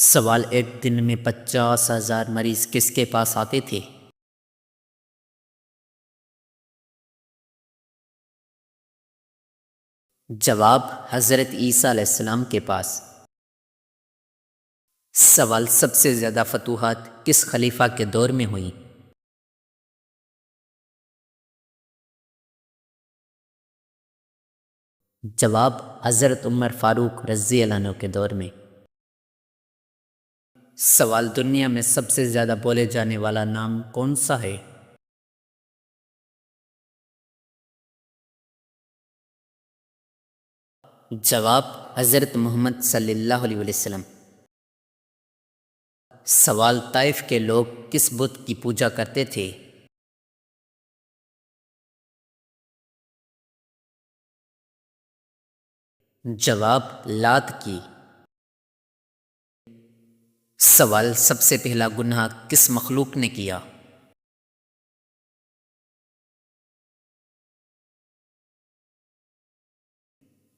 سوال: ایک دن میں 50,000 مریض کس کے پاس آتے تھے؟ جواب: حضرت عیسیٰ علیہ السلام کے پاس۔ سوال: سب سے زیادہ فتوحات کس خلیفہ کے دور میں ہوئیں؟ جواب: حضرت عمر فاروق رضی اللہ عنہ کے دور میں۔ سوال: دنیا میں سب سے زیادہ بولے جانے والا نام کون سا ہے؟ جواب: حضرت محمد صلی اللہ علیہ وسلم۔ سوال: طائف کے لوگ کس بت کی پوجا کرتے تھے؟ جواب: لات کی۔ سوال: سب سے پہلا گناہ کس مخلوق نے کیا؟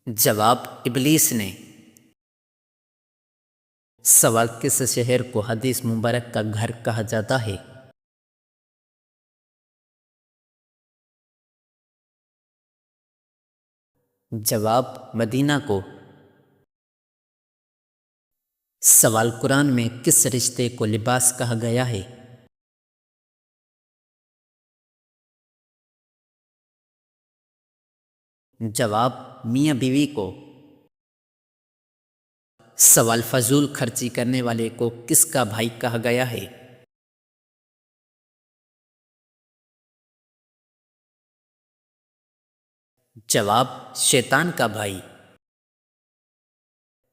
جواب: ابلیس نے۔ سوال: کس شہر کو حدیث مبارک کا گھر کہا جاتا ہے؟ جواب: مدینہ کو۔ سوال: قرآن میں کس رشتے کو لباس کہا گیا ہے؟ جواب: میاں بیوی کو۔ سوال: فضول خرچی کرنے والے کو کس کا بھائی کہا گیا ہے؟ جواب: شیطان کا بھائی۔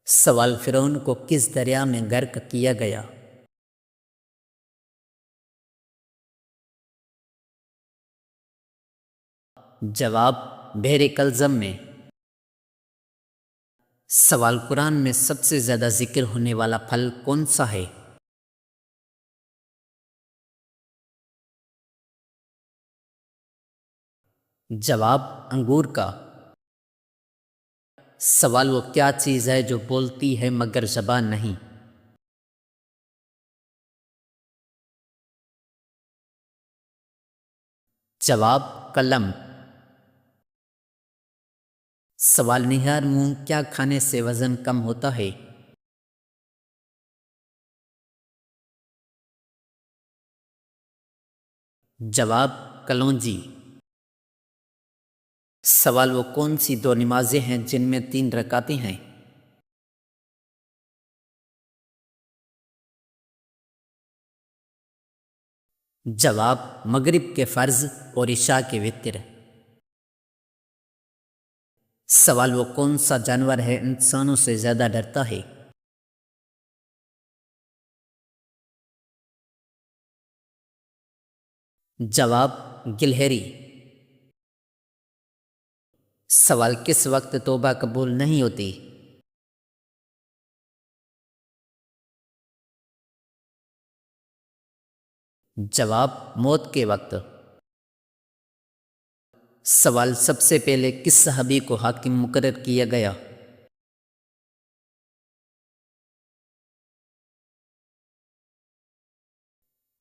سوال: فرعون کو کس دریا میں غرق کیا گیا؟ جواب: بحر کلزم میں۔ سوال: قرآن میں سب سے زیادہ ذکر ہونے والا پھل کون سا ہے؟ جواب: انگور کا۔ سوال: وہ کیا چیز ہے جو بولتی ہے مگر زبان نہیں؟ جواب: قلم۔ سوال: نہار مونگ کیا کھانے سے وزن کم ہوتا ہے؟ جواب: کلونجی۔ سوال: وہ کون سی دو نمازیں ہیں جن میں 3 رکعتیں ہیں؟ جواب: مغرب کے فرض اور عشاء کے وتر۔ سوال: وہ کون سا جانور ہے انسانوں سے زیادہ ڈرتا ہے؟ جواب: گلہری۔ سوال: کس وقت توبہ قبول نہیں ہوتی؟ جواب: موت کے وقت۔ سوال: سب سے پہلے کس صحابی کو حاکم مقرر کیا گیا؟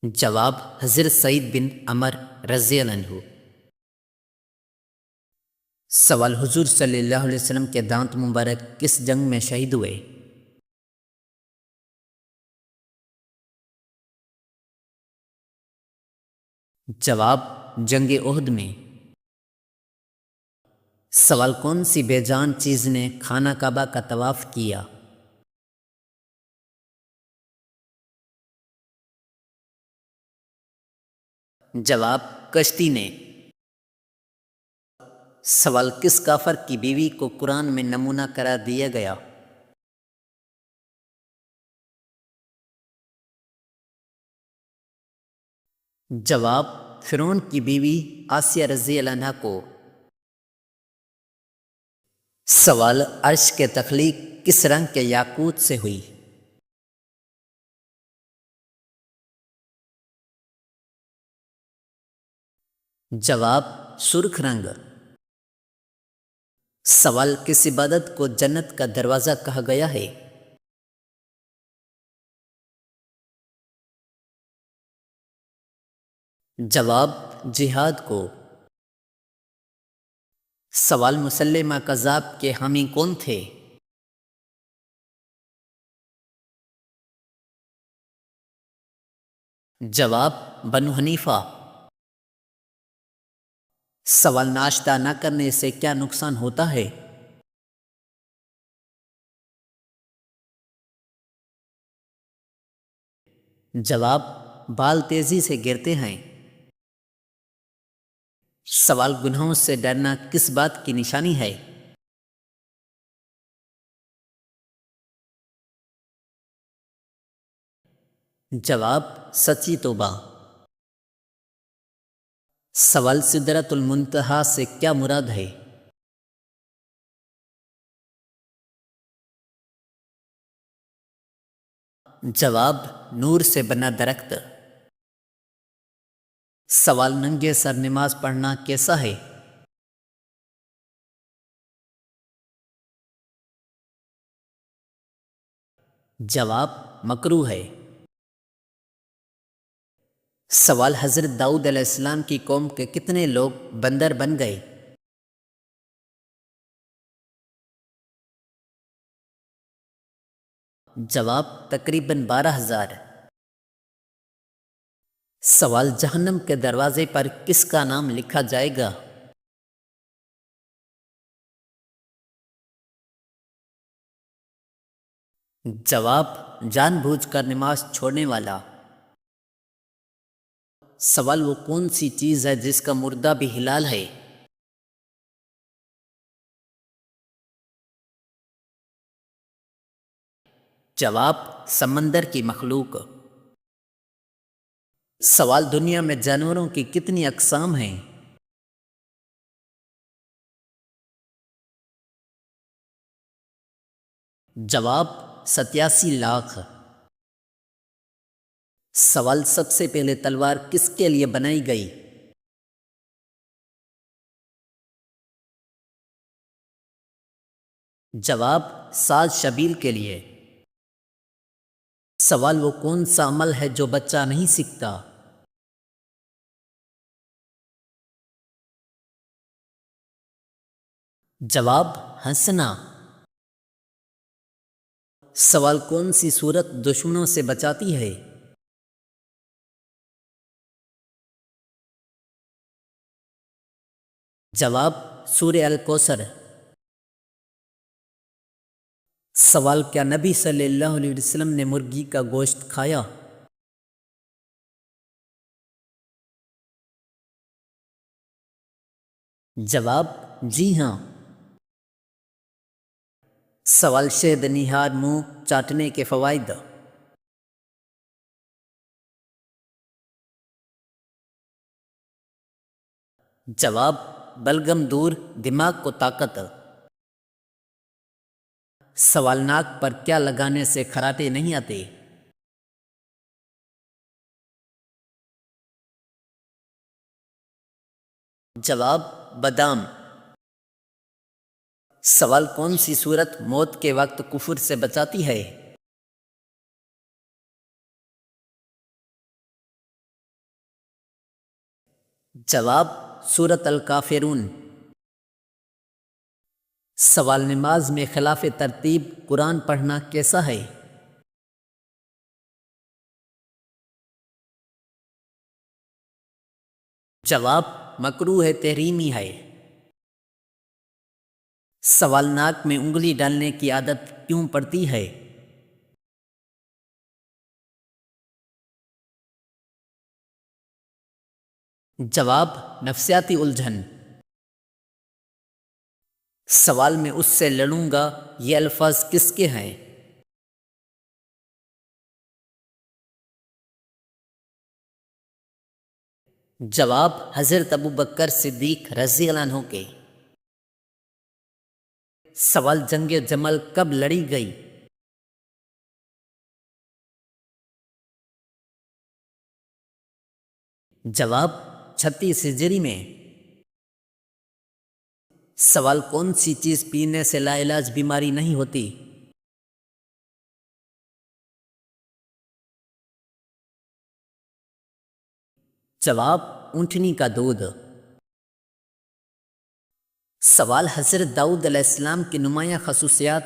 جواب: حضرت سعید بن عمر رضی اللہ عنہ۔ سوال: حضور صلی اللہ علیہ وسلم کے دانت مبارک کس جنگ میں شہید ہوئے؟ جواب: جنگ احد میں۔ سوال: کون سی بے جان چیز نے خانہ کعبہ کا طواف کیا؟ جواب: کشتی نے۔ سوال: کس کافر کی بیوی کو قرآن میں نمونہ قرار دیا گیا؟ جواب: فرعون کی بیوی آسیہ رضی اللہ عنہا کو۔ سوال: عرش کے تخلیق کس رنگ کے یاقوت سے ہوئی؟ جواب: سرخ رنگ۔ سوال: کس عبادت کو جنت کا دروازہ کہا گیا ہے؟ جواب: جہاد کو۔ سوال: مسلمہ کذاب کے حامی کون تھے؟ جواب: بنو حنیفہ۔ سوال: ناشتہ نہ کرنے سے کیا نقصان ہوتا ہے؟ جواب: بال تیزی سے گرتے ہیں۔ سوال: گناہوں سے ڈرنا کس بات کی نشانی ہے؟ جواب: سچی توبہ۔ سوال: سدرۃ المنتہا سے کیا مراد ہے؟ جواب: نور سے بنا درخت۔ سوال: ننگے سر نماز پڑھنا کیسا ہے؟ جواب: مکروہ ہے۔ سوال: حضرت داؤد علیہ السلام کی قوم کے کتنے لوگ بندر بن گئے؟ جواب: تقریباً 12,000۔ سوال: جہنم کے دروازے پر کس کا نام لکھا جائے گا؟ جواب: جان بوجھ کر نماز چھوڑنے والا۔ سوال: وہ کون سی چیز ہے جس کا مردہ بھی حلال ہے؟ جواب: سمندر کی مخلوق۔ سوال: دنیا میں جانوروں کی کتنی اقسام ہیں؟ جواب: 87 لاکھ۔ سوال: سب سے پہلے تلوار کس کے لیے بنائی گئی؟ جواب: سعد شبیل کے لیے۔ سوال: وہ کون سا عمل ہے جو بچہ نہیں سیکھتا؟ جواب: ہنسنا۔ سوال: کون سی صورت دشمنوں سے بچاتی ہے؟ جواب: سورہ الکوثر۔ سوال: کیا نبی صلی اللہ علیہ وسلم نے مرغی کا گوشت کھایا؟ جواب: جی ہاں۔ سوال: شہد نہاد منہ چاٹنے کے فوائد۔ جواب: بلغم دور، دماغ کو طاقت۔ سوال: ناک پر کیا لگانے سے خراٹے نہیں آتے؟ جواب: بادام۔ سوال: کون سی صورت موت کے وقت کفر سے بچاتی ہے؟ جواب: سورۃ الکافرون۔ سوال: نماز میں خلاف ترتیب قرآن پڑھنا کیسا ہے؟ جواب: مکروہ ہے، تحریمی ہے۔ سوال: ناک میں انگلی ڈالنے کی عادت کیوں پڑتی ہے؟ جواب: نفسیاتی الجھن۔ سوال: میں اس سے لڑوں گا، یہ الفاظ کس کے ہیں؟ جواب: حضرت ابوبکر صدیق رضی اللہ عنہ کے۔ سوال: جنگ جمل کب لڑی گئی؟ جواب: 36 ہجری میں۔ سوال: کون سی چیز پینے سے لا علاج بیماری نہیں ہوتی؟ جواب اونٹنی کا دودھ۔ سوال حضرت داؤد علیہ السلام کی نمایاں خصوصیات۔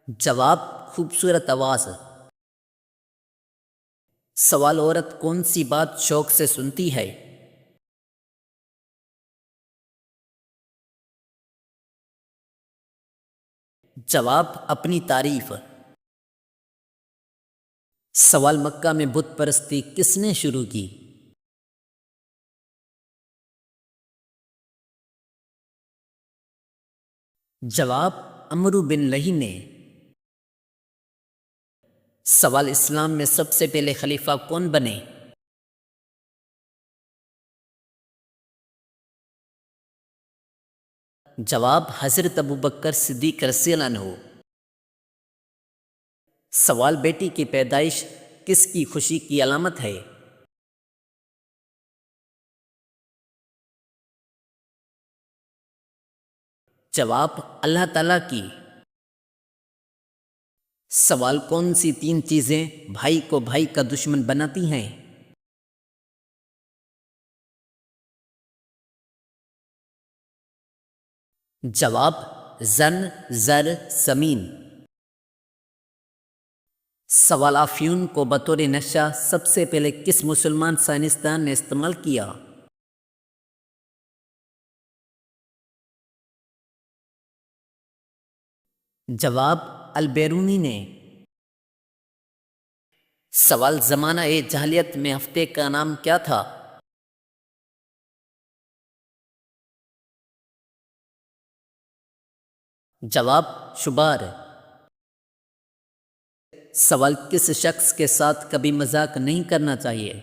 جواب خوبصورت آواز۔ سوال عورت کون سی بات شوق سے سنتی ہے؟ جواب اپنی تعریف۔ سوال مکہ میں بت پرستی کس نے شروع کی؟ جواب عمرو بن لہی نے۔ سوال اسلام میں سب سے پہلے خلیفہ کون بنے؟ جواب حضرت ابوبکر صدیق رضی اللہ عنہ۔ سوال بیٹی کی پیدائش کس کی خوشی کی علامت ہے؟ جواب اللہ تعالیٰ کی۔ سوال کون سی تین چیزیں بھائی کو بھائی کا دشمن بناتی ہیں؟ جواب زن، زر، زمین۔ سوال افیون کو بطور نشہ سب سے پہلے کس مسلمان سائنسدان نے استعمال کیا؟ جواب البیرونی نے۔ سوال زمانہ جاہلیت میں ہفتے کا نام کیا تھا؟ جواب شبار۔ سوال کس شخص کے ساتھ کبھی مذاق نہیں کرنا چاہیے؟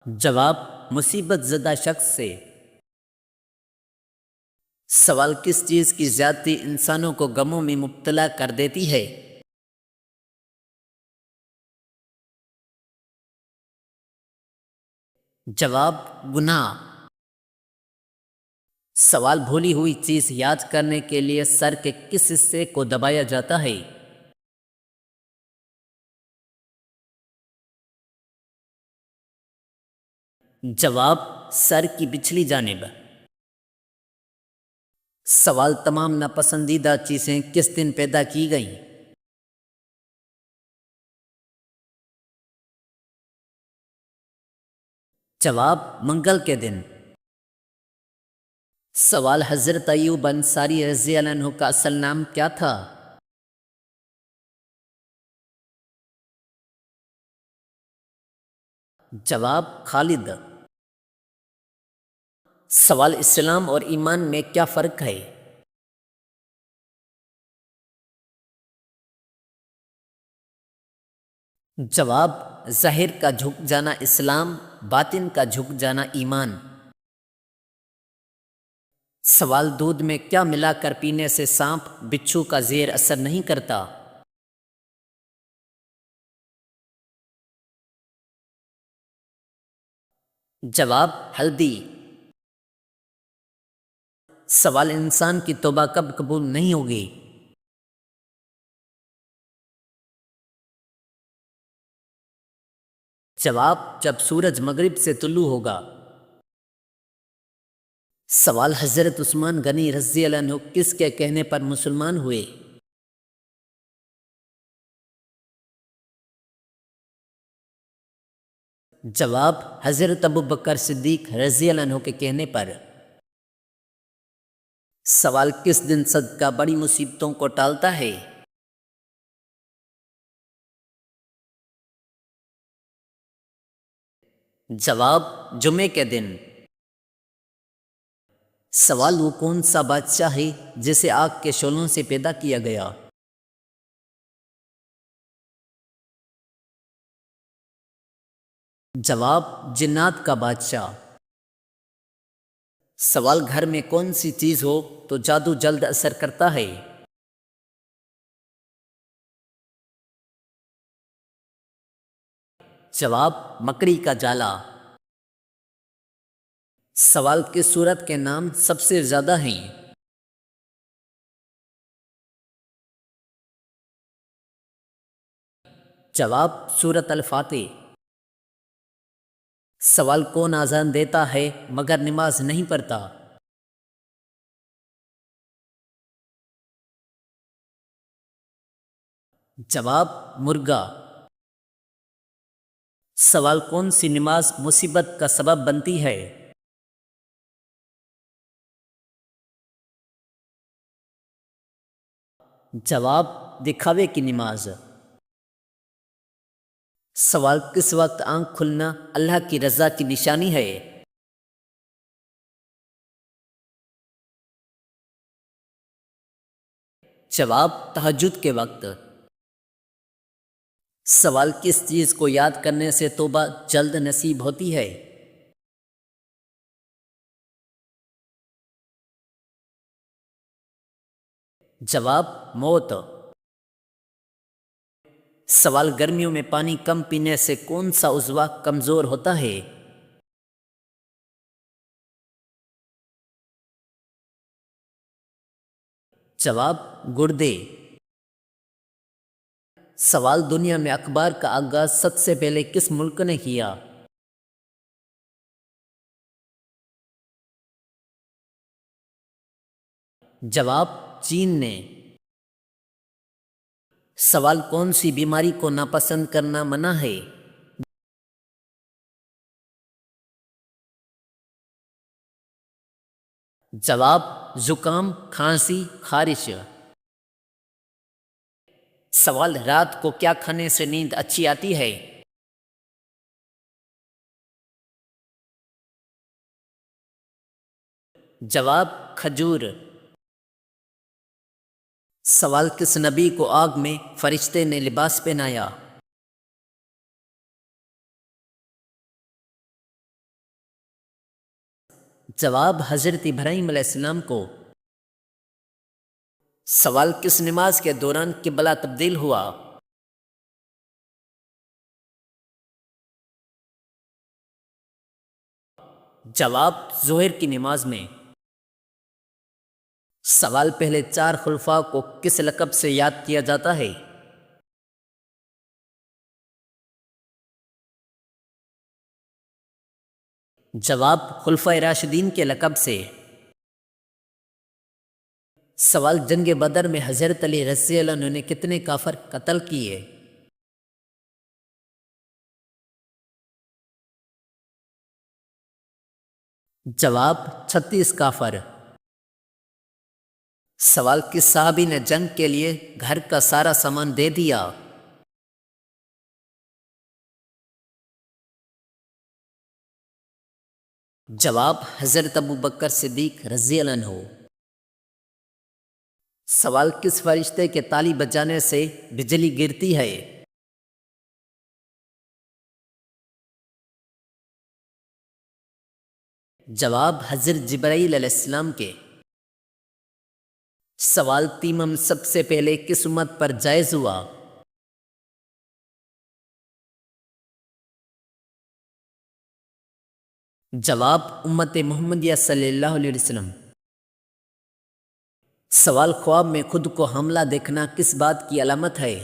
جواب مصیبت زدہ شخص سے۔ سوال کس چیز کی زیادتی انسانوں کو غموں میں مبتلا کر دیتی ہے؟ جواب گناہ۔ سوال بھولی ہوئی چیز یاد کرنے کے لیے سر کے کس حصے کو دبایا جاتا ہے؟ جواب سر کی پچھلی جانب۔ سوال تمام ناپسندیدہ چیزیں کس دن پیدا کی گئیں؟ جواب منگل کے دن۔ سوال حضرت ایوب انصاری رضی اللہ عنہ کا اصل نام کیا تھا؟ جواب خالد۔ سوال اسلام اور ایمان میں کیا فرق ہے؟ جواب ظاہر کا جھک جانا اسلام، باطن کا جھک جانا ایمان۔ سوال دودھ میں کیا ملا کر پینے سے سانپ بچھو کا زہر اثر نہیں کرتا؟ جواب ہلدی۔ سوال انسان کی توبہ کب قبول نہیں ہوگی؟ جواب جب سورج مغرب سے طلوع ہوگا۔ سوال حضرت عثمان غنی رضی اللہ عنہ کس کے کہنے پر مسلمان ہوئے؟ جواب حضرت ابوبکر صدیق رضی اللہ عنہ کے کہنے پر۔ سوال کس دن صدقہ بڑی مصیبتوں کو ٹالتا ہے؟ جواب جمعے کے دن۔ سوال وہ کون سا بادشاہ ہے جسے آگ کے شعلوں سے پیدا کیا گیا؟ جواب جنات کا بادشاہ۔ سوال گھر میں کون سی چیز ہو تو جادو جلد اثر کرتا ہے؟ جواب مکڑی کا جالا۔ سوال کس سورت کے نام سب سے زیادہ ہیں؟ جواب سورۃ الفاتح۔ سوال کون اذان دیتا ہے مگر نماز نہیں پڑھتا؟ جواب مرغا۔ سوال کون سی نماز مصیبت کا سبب بنتی ہے؟ جواب دکھاوے کی نماز۔ سوال کس وقت آنکھ کھلنا اللہ کی رضا کی نشانی ہے؟ جواب تہجد کے وقت۔ سوال کس چیز کو یاد کرنے سے توبہ جلد نصیب ہوتی ہے؟ جواب موت۔ سوال گرمیوں میں پانی کم پینے سے کون سا عضو کمزور ہوتا ہے؟ جواب گردے۔ سوال دنیا میں اخبار کا آغاز سب سے پہلے کس ملک نے کیا؟ جواب چین نے۔ سوال کون سی بیماری کو ناپسند کرنا منع ہے؟ جواب زکام، کھانسی، خارش۔ سوال رات کو کیا کھانے سے نیند اچھی آتی ہے؟ جواب کھجور۔ سوال کس نبی کو آگ میں فرشتے نے لباس پہنایا؟ جواب حضرت ابراہیم علیہ السلام کو۔ سوال کس نماز کے دوران قبلہ تبدیل ہوا؟ جواب ظہر کی نماز میں۔ سوال پہلے چار خلفاء کو کس لقب سے یاد کیا جاتا ہے؟ جواب خلفائے راشدین کے لقب سے۔ سوال جنگ بدر میں حضرت علی رضی اللہ عنہ نے کتنے کافر قتل کیے؟ جواب 36 کافر۔ سوال کس صحابی نے جنگ کے لیے گھر کا سارا سامان دے دیا؟ جواب حضرت ابو بکر صدیق رضی اللہ عنہ۔ سوال کس فرشتے کے تالی بجانے سے بجلی گرتی ہے؟ جواب حضرت جبرائیل علیہ السلام کے۔ سوال تیمم سب سے پہلے کس امت پر جائز ہوا؟ جواب امت محمدیہ صلی اللہ علیہ وسلم۔ سوال خواب میں خود کو حاملہ دیکھنا کس بات کی علامت ہے؟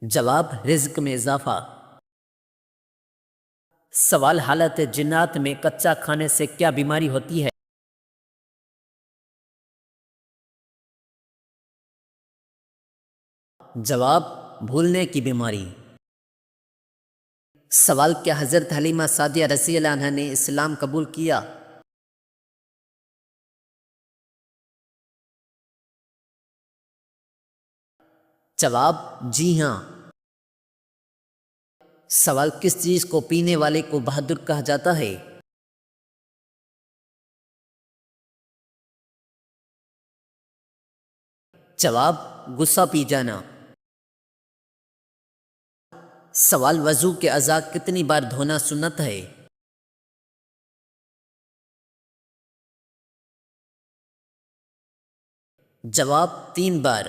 جواب رزق میں اضافہ۔ سوال حالت جنات میں کچا کھانے سے کیا بیماری ہوتی ہے؟ جواب بھولنے کی بیماری۔ سوال کیا حضرت حلیمہ سعدیہ رضی اللہ عنہا نے اسلام قبول کیا؟ جواب جی ہاں۔ سوال کس چیز کو پینے والے کو بہادر کہا جاتا ہے؟ جواب غصہ پی جانا۔ سوال وضو کے اعضاء کتنی بار دھونا سنت ہے؟ جواب 3 بار۔